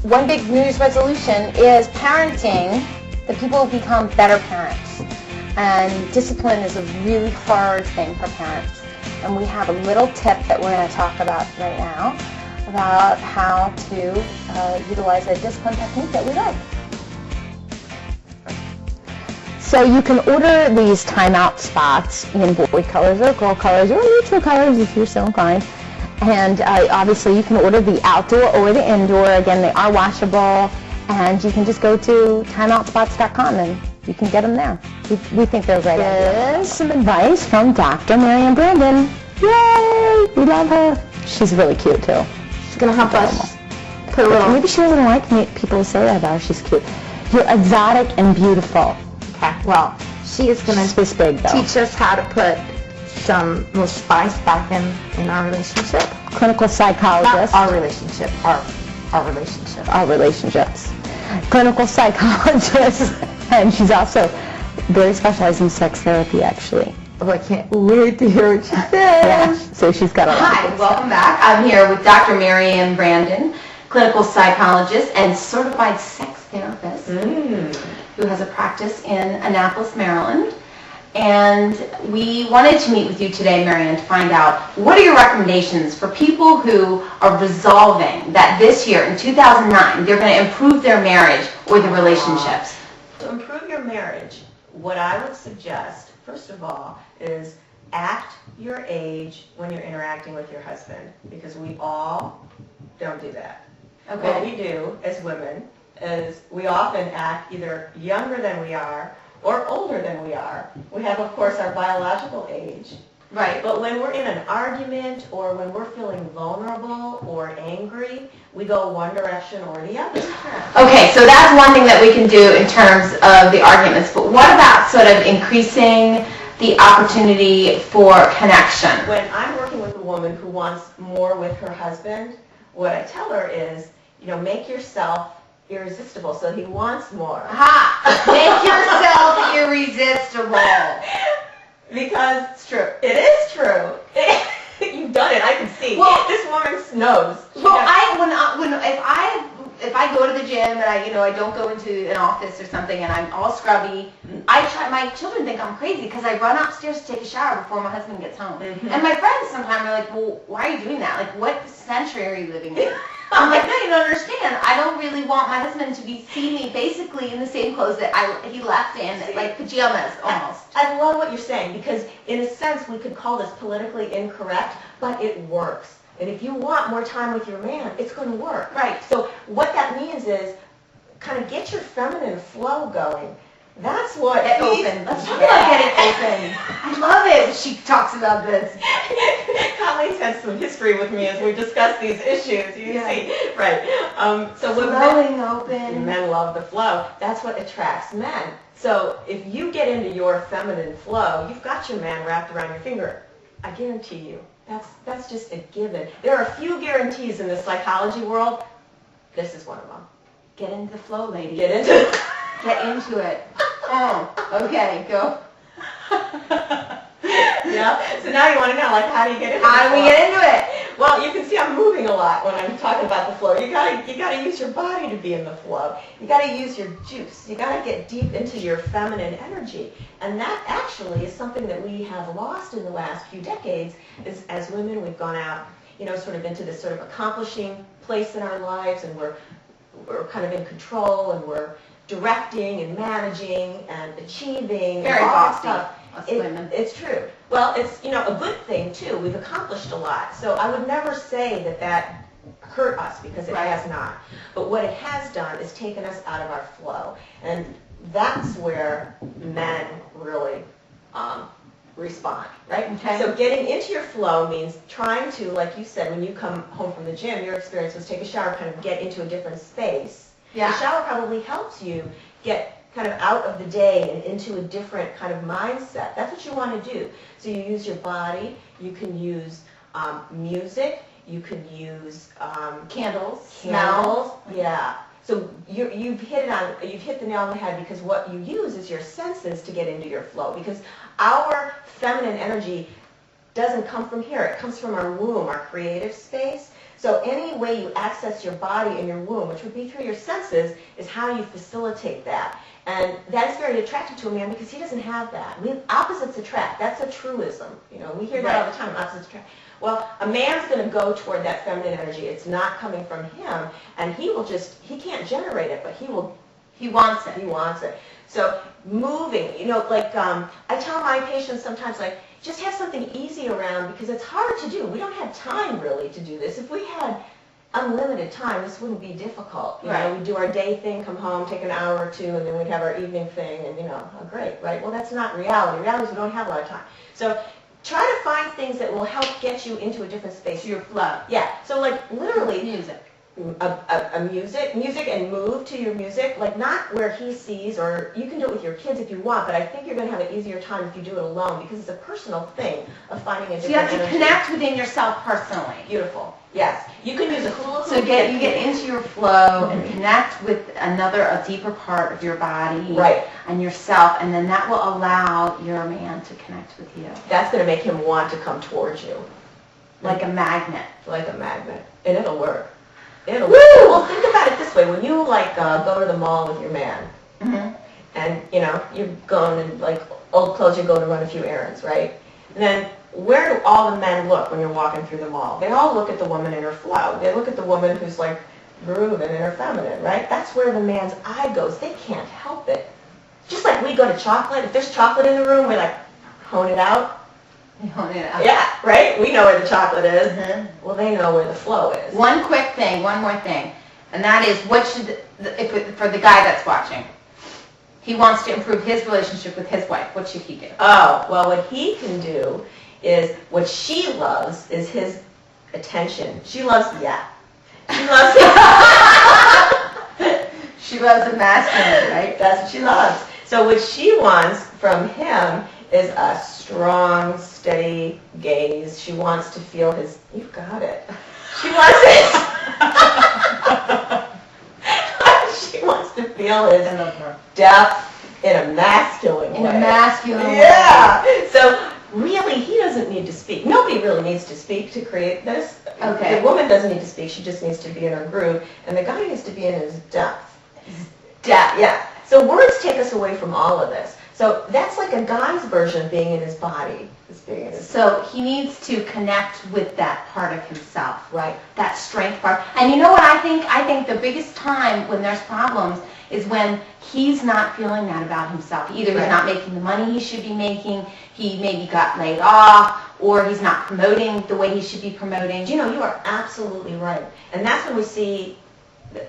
one big New Year's resolution is parenting, that people become better parents. And discipline is a really hard thing for parents. And we have a little tip that we're going to talk about right now about how to utilize a discipline technique that we like. So you can order these timeout spots in boy colors or girl colors or neutral colors if you're so inclined. And obviously you can order the outdoor or the indoor. Again, they are washable. And you can just go to timeoutspots.com and you can get them there. We think they're a great idea. Here's some advice from Dr. Marianne Brandon. Yay! We love her. She's really cute too. She's going to help us put a little... Maybe she doesn't like people to say that about her. She's cute. You're exotic and beautiful. Okay, well, she is going to this big, though. teach us how to put some little spice back in our relationship. Clinical psychologist. Not our relationship, our relationship. Our relationships. Clinical psychologist. And she's also very specialized in sex therapy, actually. Oh, I can't wait to hear what she says. Yeah, so she's got a lot. Hi, welcome back. I'm here with Dr. Marianne Brandon, clinical psychologist and certified sex therapist who has a practice in Annapolis, Maryland. And we wanted to meet with you today, Marianne, to find out what are your recommendations for people who are resolving that this year, in 2009, they're going to improve their marriage or their relationships. To improve your marriage, what I would suggest, first of all, is act your age when you're interacting with your husband, because we all don't do that. Okay. What we do as women is we often act either younger than we are or older than we are. We have, of course, our biological age. Right. But when we're in an argument or when we're feeling vulnerable or angry, we go one direction or the other. Okay, so that's one thing that we can do in terms of the arguments, but what about sort of increasing the opportunity for connection? When I'm working with a woman who wants more with her husband, what I tell her is, make yourself irresistible so he wants more. Ha! Make yourself irresistible. Because it's true. It is true. You've done it. I can see. Well, this woman knows. Well, if I go to the gym and I don't go into an office or something and I'm all scrubby, my children think I'm crazy because I run upstairs to take a shower before my husband gets home. Mm-hmm. And my friends sometimes are like, well, why are you doing that? Like, what century are you living in? I'm like, no, you don't understand. I don't really want my husband to see me basically in the same clothes that he left in, like pajamas almost. I love what you're saying because in a sense we could call this politically incorrect, but it works. And if you want more time with your man, it's going to work. Right. So what that means is kind of get your feminine flow going. That's what Get open. Let's talk about getting open. I love it when she talks about this. Colleen has some history with me as we discuss these issues. You see, right? So when Flowing open. men love the flow, that's what attracts men. So if you get into your feminine flow, you've got your man wrapped around your finger. I guarantee you, that's just a given. There are a few guarantees in the psychology world. This is one of them. Get into the flow, lady. Get into it. Get into it. Oh, okay, go. Yeah. So now you want to know, how do you get into it? How do we get into it? Well, you can see I'm moving a lot when I'm talking about the flow. You gotta use your body to be in the flow. You gotta use your juice. You gotta get deep into your feminine energy, and that actually is something that we have lost in the last few decades. Is as women, we've gone out, sort of into this sort of accomplishing place in our lives, and we're kind of in control, and we're directing and managing and achieving. Very and all that bossy. stuff. It's true. Well, it's a good thing too. We've accomplished a lot. So I would never say that hurt us because it has not. But what it has done is taken us out of our flow, and that's where men really respond, right? Okay. So getting into your flow means trying to, like you said, when you come home from the gym, your experience was take a shower, kind of get into a different space. Yeah. The shower probably helps you get kind of out of the day and into a different kind of mindset. That's what you want to do. So you use your body, you can use music, you can use Candles. candles. Yeah. So you've hit the nail on the head because what you use is your senses to get into your flow, because our feminine energy doesn't come from here. It comes from our womb, our creative space. So any way you access your body and your womb, which would be through your senses, is how you facilitate that. And that's very attractive to a man because he doesn't have that. Opposites attract. That's a truism. You know, we hear that all the time, opposites attract. Well, a man's going to go toward that feminine energy. It's not coming from him, and he can't generate it, but he wants it. He wants it. So moving, you know, like I tell my patients sometimes, like, just have something easy around because it's hard to do. We don't have time really to do this. If we had unlimited time, this wouldn't be difficult. You know, we do our day thing, come home, take an hour or two, and then we'd have our evening thing, and you know, oh, great, right? Well, that's not reality. Reality is we don't have a lot of time. So try to find things that will help get you into a different space. Your flow. Yeah. So like literally Music. Music and move to your music, like not where he sees, or you can do it with your kids if you want, but I think you're going to have an easier time if you do it alone because it's a personal thing of finding a different So you have to energy. connect within yourself personally. Beautiful. Yes. You can use a hula hoop. So you get into your flow and connect with a deeper part of your body and yourself, and then that will allow your man to connect with you. That's going to make him want to come towards you. Like a magnet. Like a magnet. And it'll work. It'll work. Well, think about it this way. When you like go to the mall with your man, and you know, you're going in like old clothes, you're going to run a few errands, right? And then where do all the men look when you're walking through the mall? They all look at the woman in her flow. They look at the woman who's like grooving in her feminine, right? That's where the man's eye goes. They can't help it. Just like we go to chocolate. If there's chocolate in the room, we like hone it out. Yeah, right? We know where the chocolate is. Well, they know where the flow is. One more thing, and that is for the guy that's watching, he wants to improve his relationship with his wife. What should he do? Oh, well, what he can do is, what she loves is his attention. She loves, She loves She loves a masculine, right? That's what she loves. So what she wants from him is a strong, steady gaze. She wants to feel his, you've got it. She wants it. She wants to feel his depth in a masculine way. In a masculine way. Yeah. So really, he doesn't need to speak. Nobody really needs to speak to create this. Okay. The woman doesn't need to speak. She just needs to be in her groove. And the guy needs to be in his depth. Yeah. So words take us away from all of this. So that's like a guy's version of being in his body. So he needs to connect with that part of himself. Right. That strength part. And you know what I think? I think the biggest time when there's problems is when he's not feeling that about himself. Either he's not making the money he should be making, he maybe got laid off, or he's not promoting the way he should be promoting. You know, you are absolutely right. And that's when we see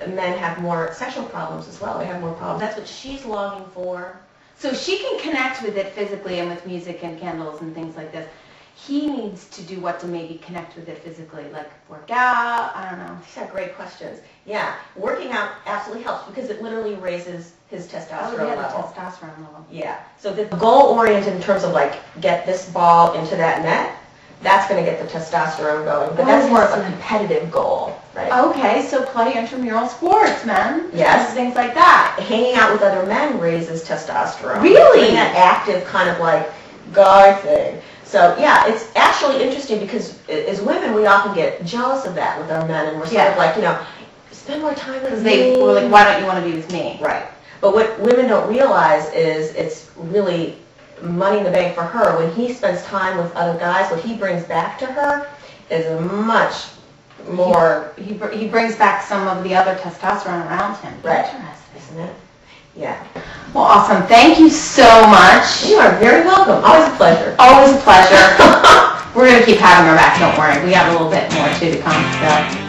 men have more sexual problems as well. They have more problems. That's what she's longing for. So she can connect with it physically and with music and candles and things like this. He needs to do what to maybe connect with it physically, like work out, I don't know. These are great questions. Yeah, working out absolutely helps because it literally raises his testosterone level. The testosterone level. Yeah, so the goal-oriented in terms of like, get this ball into that net, that's going to get the testosterone going. But that's more of a competitive goal, right? Okay, so play intramural sports, man. Yes. Things like that. Hanging out with other men raises testosterone. Really? Doing that active kind of like guy thing. So yeah, it's actually interesting because as women, we often get jealous of that with our men, and we're sort of like, you know, spend more time with me. We're like, why don't you want to be with me? Right. But what women don't realize is it's really money in the bank for her. When he spends time with other guys, what he brings back to her is a much more... He brings back some of the other testosterone around him. Right. Interesting. Isn't it? Yeah. Well, awesome. Thank you so much. You are very welcome. Always a pleasure. Always a pleasure. We're going to keep having her back, don't worry. We have a little bit more, too, to come. So.